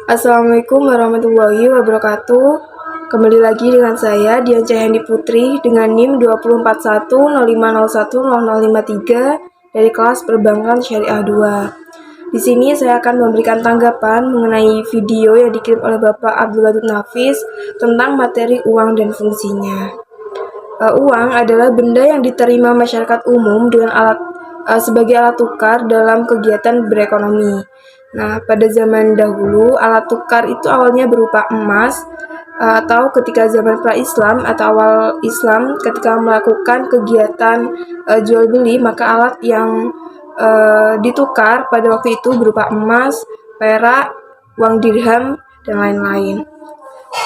Assalamualaikum warahmatullahi wabarakatuh. Kembali lagi dengan saya Dian Cahyandi Putri dengan NIM 24105010053 dari kelas Perbankan Syariah 2. Di sini saya akan memberikan tanggapan mengenai video yang dikirim oleh Bapak Abdul Wadud Nafis tentang materi uang dan fungsinya. Uang adalah benda yang diterima masyarakat umum dengan sebagai alat tukar dalam kegiatan berekonomi. Nah, pada zaman dahulu, alat tukar itu awalnya berupa emas, atau ketika zaman pra-Islam atau awal Islam, ketika melakukan kegiatan jual beli, maka alat yang ditukar pada waktu itu berupa emas, perak, uang dirham, dan lain-lain.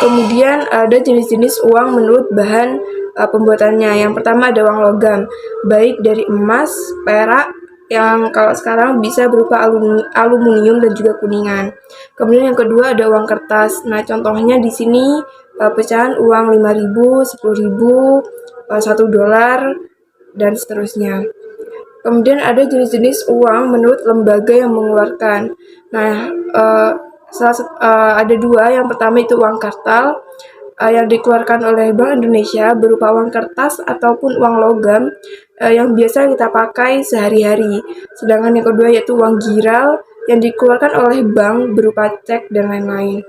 Kemudian ada jenis-jenis uang menurut bahan pembuatannya. Yang pertama ada uang logam, baik dari emas, perak, yang kalau sekarang bisa berupa aluminium dan juga kuningan. Kemudian yang kedua ada uang kertas. Nah, contohnya di sini pecahan uang 5.000, 10.000, $1 dan seterusnya. Kemudian ada jenis-jenis uang menurut lembaga yang mengeluarkan. Nah, ada dua. Yang pertama itu uang kartal yang dikeluarkan oleh Bank Indonesia berupa uang kertas ataupun uang logam yang biasa kita pakai sehari-hari. Sedangkan yang kedua yaitu uang giral yang dikeluarkan oleh bank berupa cek dan lain-lain.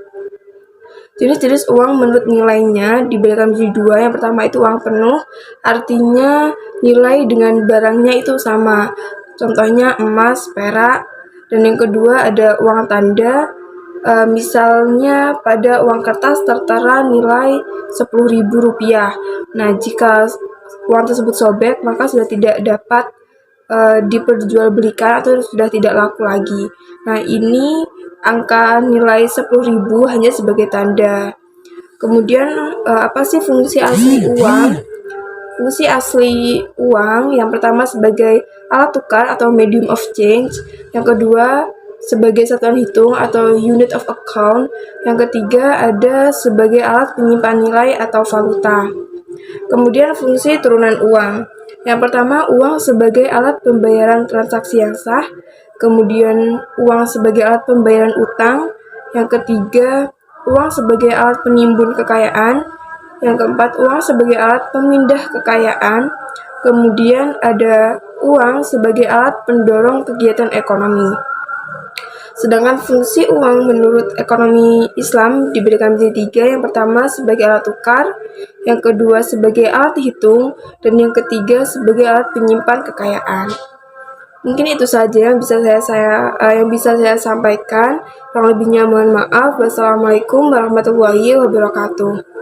Jenis-jenis uang menurut nilainya diberikan menjadi dua. Yang pertama itu uang penuh, artinya nilai dengan barangnya itu sama. Contohnya emas, perak. Dan yang kedua ada uang tanda, misalnya pada uang kertas tertera nilai Rp10.000. Nah, jika uang tersebut sobek, maka sudah tidak dapat diperjualbelikan atau sudah tidak laku lagi. Nah, ini angka nilai 10.000 hanya sebagai tanda. Kemudian apa sih fungsi asli uang? Fungsi asli uang yang pertama sebagai alat tukar atau medium of change, yang kedua sebagai satuan hitung atau unit of account, yang ketiga ada sebagai alat penyimpan nilai atau valuta. Kemudian fungsi turunan uang. Yang pertama, uang sebagai alat pembayaran transaksi yang sah. Kemudian, uang sebagai alat pembayaran utang. Yang ketiga, uang sebagai alat penimbun kekayaan. Yang keempat, uang sebagai alat pemindah kekayaan. Kemudian, ada uang sebagai alat pendorong kegiatan ekonomi. Sedangkan fungsi uang menurut ekonomi Islam diberikan menjadi tiga. Yang pertama sebagai alat tukar, yang kedua sebagai alat hitung, dan yang ketiga sebagai alat penyimpan kekayaan. Mungkin itu saja yang bisa saya sampaikan. Yang lebihnya mohon maaf. Wassalamualaikum warahmatullahi wabarakatuh.